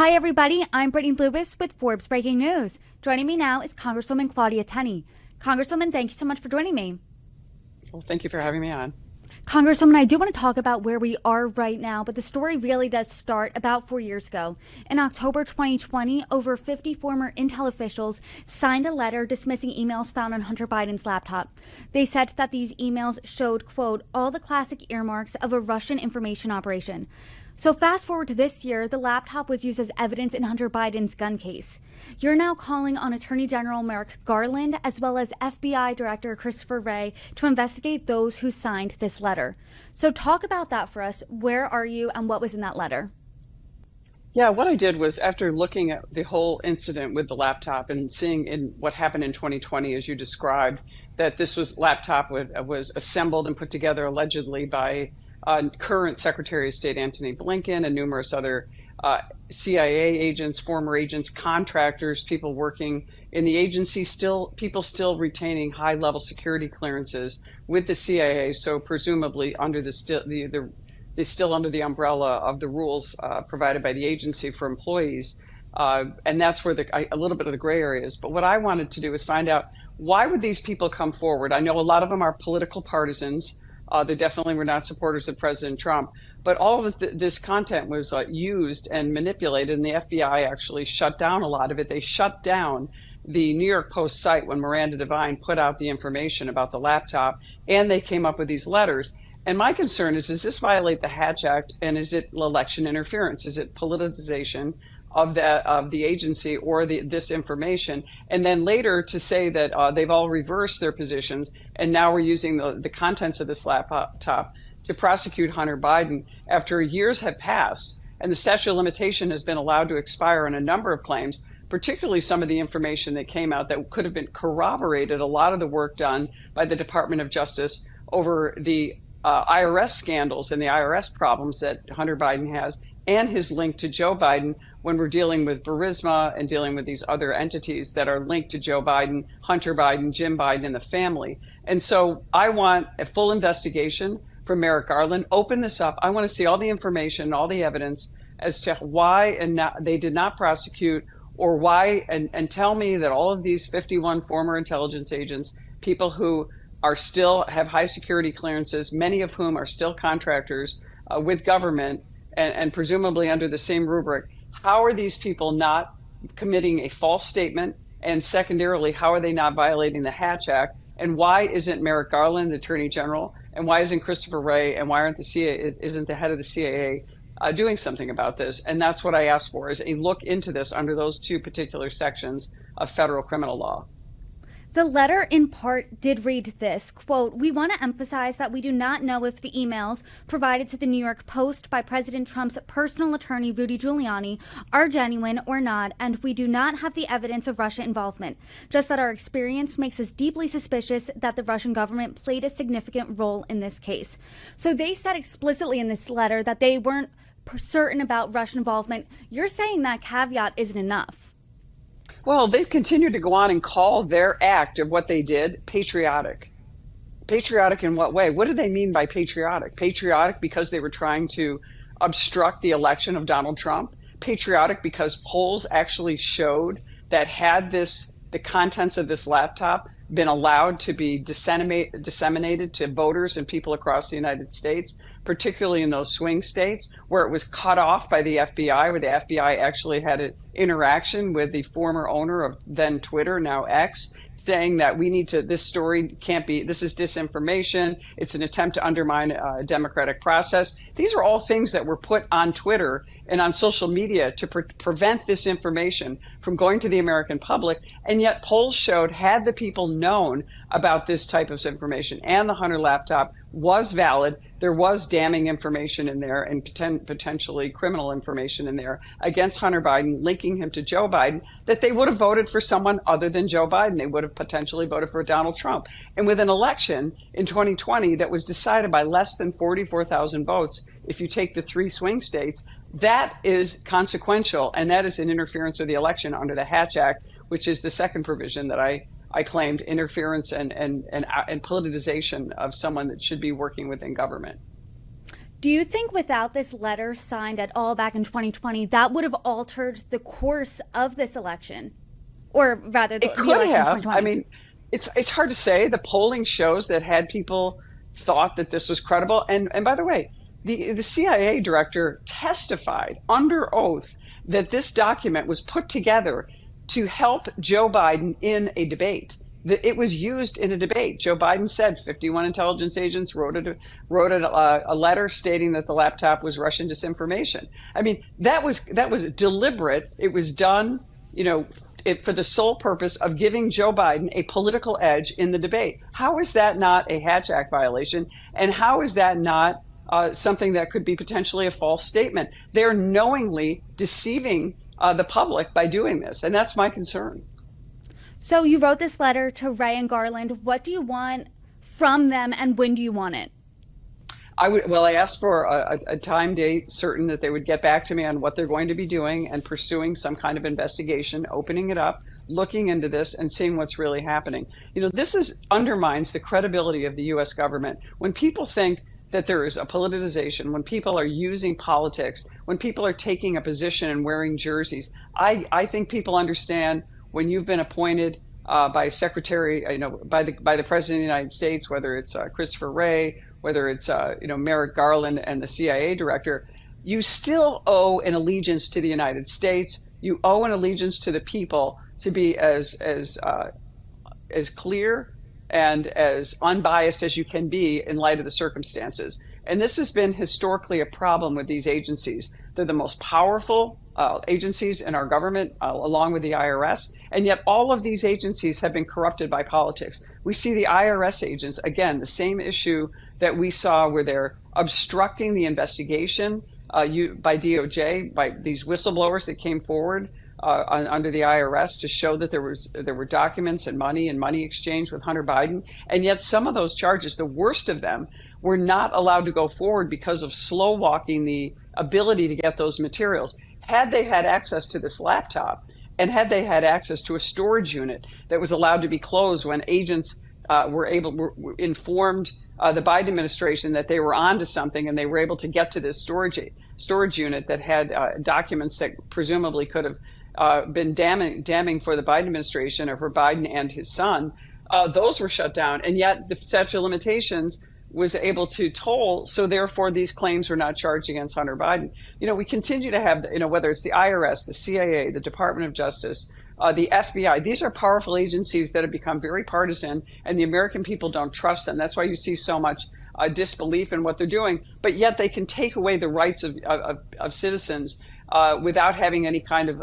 Hi, everybody. I'm Brittany Lewis with Forbes Breaking News. Joining me now is Congresswoman Claudia Tenney. Congresswoman, thank you so much for joining me. Well, thank you for having me on. Congresswoman, I do want to talk about where we are right now, but the story really does start about 4 years ago. In October 2020, over 50 former Intel officials signed a letter dismissing emails found on Hunter Biden's laptop. They said that these emails showed, quote, all the classic earmarks of a Russian information operation. So fast forward to this year, the laptop was used as evidence in Hunter Biden's gun case. You're now calling on Attorney General Merrick Garland as well as FBI Director Christopher Wray to investigate those who signed this letter. So talk about that for us. Where are you and what was in that letter? Yeah, what I did was after looking at the whole incident with the laptop and seeing in what happened in 2020, as you described, that this laptop was assembled and put together allegedly by current Secretary of State Antony Blinken and numerous other CIA agents, former agents, contractors, people working in the agency, people still retaining high-level security clearances with the CIA. So presumably under still under the umbrella of the rules provided by the agency for employees, and that's where a little bit of the gray area is. But what I wanted to do is find out, why would these people come forward? I know a lot of them are political partisans. They definitely were not supporters of President Trump, but all of this content was used and manipulated, and the FBI actually shut down a lot of it. They shut down the New York Post site when Miranda Devine put out the information about the laptop, and they came up with these letters. And my concern is, does this violate the Hatch Act, and is it election interference? Is it politicization of the agency or this information? And then later to say that they've all reversed their positions, and now we're using the contents of this laptop to prosecute Hunter Biden after years have passed, and the statute of limitation has been allowed to expire on a number of claims, particularly some of the information that came out that could have been corroborated, a lot of the work done by the Department of Justice over the IRS scandals and the IRS problems that Hunter Biden has, and his link to Joe Biden when we're dealing with Burisma and dealing with these other entities that are linked to Joe Biden, Hunter Biden, Jim Biden, and the family. And so I want a full investigation from Merrick Garland. Open this up. I want to see all the information, all the evidence as to why they did not prosecute, or why, and tell me that all of these 51 former intelligence agents, people who are still have high security clearances, many of whom are still contractors with government, and presumably under the same rubric, how are these people not committing a false statement? And secondarily, how are they not violating the Hatch Act? And why isn't Merrick Garland the Attorney General? And why isn't Christopher Wray? And why isn't the head of the CIA doing something about this? And that's what I asked for, is a look into this under those two particular sections of federal criminal law. The letter in part did read this, quote, we want to emphasize that we do not know if the emails provided to the New York Post by President Trump's personal attorney, Rudy Giuliani, are genuine or not, and we do not have the evidence of Russia involvement, just that our experience makes us deeply suspicious that the Russian government played a significant role in this case. So they said explicitly in this letter that they weren't certain about Russian involvement. You're saying that caveat isn't enough. Well, they've continued to go on and call their act of what they did patriotic. Patriotic in what way? What do they mean by patriotic? Patriotic because they were trying to obstruct the election of Donald Trump? Patriotic because polls actually showed that had the contents of this laptop been allowed to be disseminated to voters and people across the United States, particularly in those swing states where it was cut off by the FBI, where the FBI actually had an interaction with the former owner of then Twitter, now X, saying that this story can't be, this is disinformation, it's an attempt to undermine a democratic process. These are all things that were put on Twitter and on social media to prevent this information from going to the American public. And yet polls showed, had the people known about this type of information and the Hunter laptop was valid, there was damning information in there and potentially criminal information in there against Hunter Biden, linking him to Joe Biden, that they would have voted for someone other than Joe Biden. They would have potentially voted for Donald Trump. And with an election in 2020 that was decided by less than 44,000 votes, if you take the three swing states, that is consequential, and that is an interference with the election under the Hatch Act, which is the second provision that I claimed, interference and politicization of someone that should be working within government. Do you think without this letter signed at all back in 2020, that would have altered the course of this election? Or rather, It the could election have. I 2020? mean, it's hard to say. The polling shows that had people thought that this was credible. And by the way, the CIA director testified under oath that this document was put together to help Joe Biden in a debate. That it was used in a debate. Joe Biden said 51 intelligence agents wrote a letter stating that the laptop was Russian disinformation. I mean, that was deliberate. It was done, for the sole purpose of giving Joe Biden a political edge in the debate. How is that not a Hatch Act violation? And how is that not something that could be potentially a false statement? They're knowingly deceiving the public by doing this. And that's my concern. So you wrote this letter to Ray and Garland. What do you want from them, and when do you want it? I asked for a time date certain that they would get back to me on what they're going to be doing and pursuing some kind of investigation, opening it up, looking into this and seeing what's really happening. This undermines the credibility of the U.S. government. When people think that there is a politicization, when people are using politics, when people are taking a position and wearing jerseys, I think people understand when you've been appointed by a secretary, by the president of the United States, whether it's Christopher Wray, whether it's Merrick Garland and the CIA director, you still owe an allegiance to the United States. You owe an allegiance to the people to be as clear and as unbiased as you can be in light of the circumstances. And this has been historically a problem with these agencies. They're the most powerful agencies in our government, along with the IRS. And yet all of these agencies have been corrupted by politics. We see the IRS agents, again, the same issue that we saw where they're obstructing the investigation by DOJ, by these whistleblowers that came forward under the IRS to show that there were documents and money exchange with Hunter Biden. And yet some of those charges, the worst of them, were not allowed to go forward because of slow walking the ability to get those materials. Had they had access to this laptop, and had they had access to a storage unit that was allowed to be closed when agents were informed the Biden administration that they were onto something, and they were able to get to this storage unit that had documents that presumably could have been damning for the Biden administration or for Biden and his son, those were shut down. And yet the statute of limitations was able to toll, so therefore these claims were not charged against Hunter Biden. We continue to have, whether it's the IRS, the CIA, the Department of Justice, the FBI, these are powerful agencies that have become very partisan, and the American people don't trust them. That's why you see so much disbelief in what they're doing, but yet they can take away the rights of citizens without having any kind of,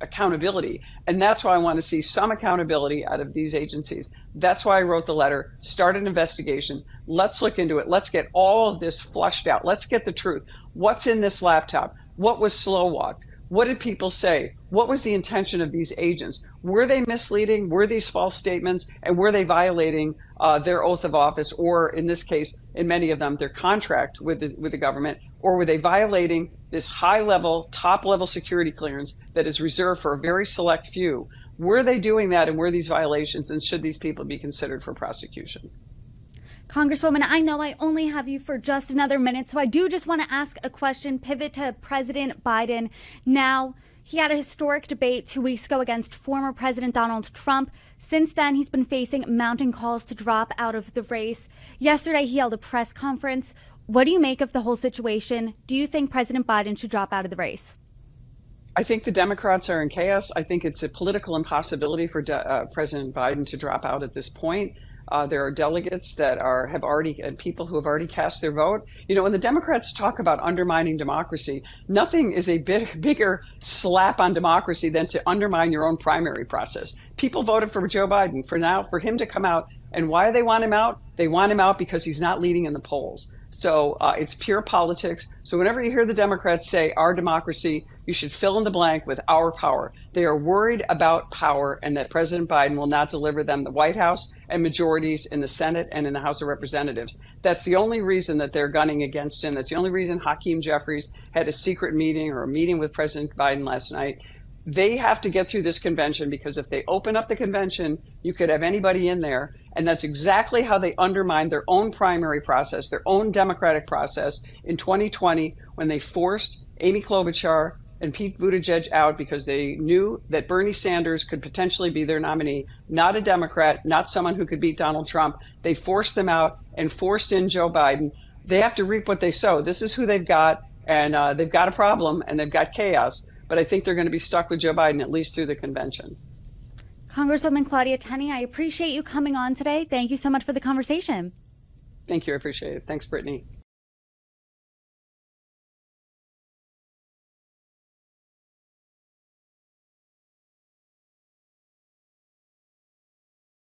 accountability. And that's why I want to see some accountability out of these agencies. That's why I wrote the letter, start an investigation. Let's look into it. Let's get all of this flushed out. Let's get the truth. What's in this laptop? What was slow walked? What did people say? What was the intention of these agents? Were they misleading? Were these false statements? And were they violating their oath of office, or in this case, in many of them, their contract with the government? Or were they violating this high-level, top-level security clearance that is reserved for a very select few? Were they doing that, and were these violations, and should these people be considered for prosecution? Congresswoman, I know I only have you for just another minute, so I do just want to ask a question, pivot to President Biden. Now, he had a historic debate 2 weeks ago against former President Donald Trump. Since then, he's been facing mounting calls to drop out of the race. Yesterday, he held a press conference. What do you make of the whole situation? Do you think President Biden should drop out of the race? I think the Democrats are in chaos. I think it's a political impossibility for President Biden to drop out at this point. There are delegates that have already, and people who have already cast their vote. When the Democrats talk about undermining democracy, nothing is a bigger slap on democracy than to undermine your own primary process. People voted for Joe Biden. For him to come out, and why do they want him out? They want him out because he's not leading in the polls. So it's pure politics. So whenever you hear the Democrats say our democracy, you should fill in the blank with our power. They are worried about power, and that President Biden will not deliver them the White House and majorities in the Senate and in the House of Representatives. That's the only reason that they're gunning against him. That's the only reason Hakeem Jeffries had a secret meeting or a meeting with President Biden last night. they have to get through this convention, because if they open up the convention, you could have anybody in there. And that's exactly how they undermined their own primary process, their own democratic process in 2020, when they forced Amy Klobuchar and Pete Buttigieg out because they knew that Bernie Sanders could potentially be their nominee, not a Democrat, not someone who could beat Donald Trump. They forced them out and forced in Joe Biden. They have to reap what they sow. This is who they've got, and they've got a problem and they've got chaos. But I think they're going to be stuck with Joe Biden at least through the convention. Congresswoman Claudia Tenney, I appreciate you coming on today. Thank you so much for the conversation. Thank you. I appreciate it. Thanks, Brittany.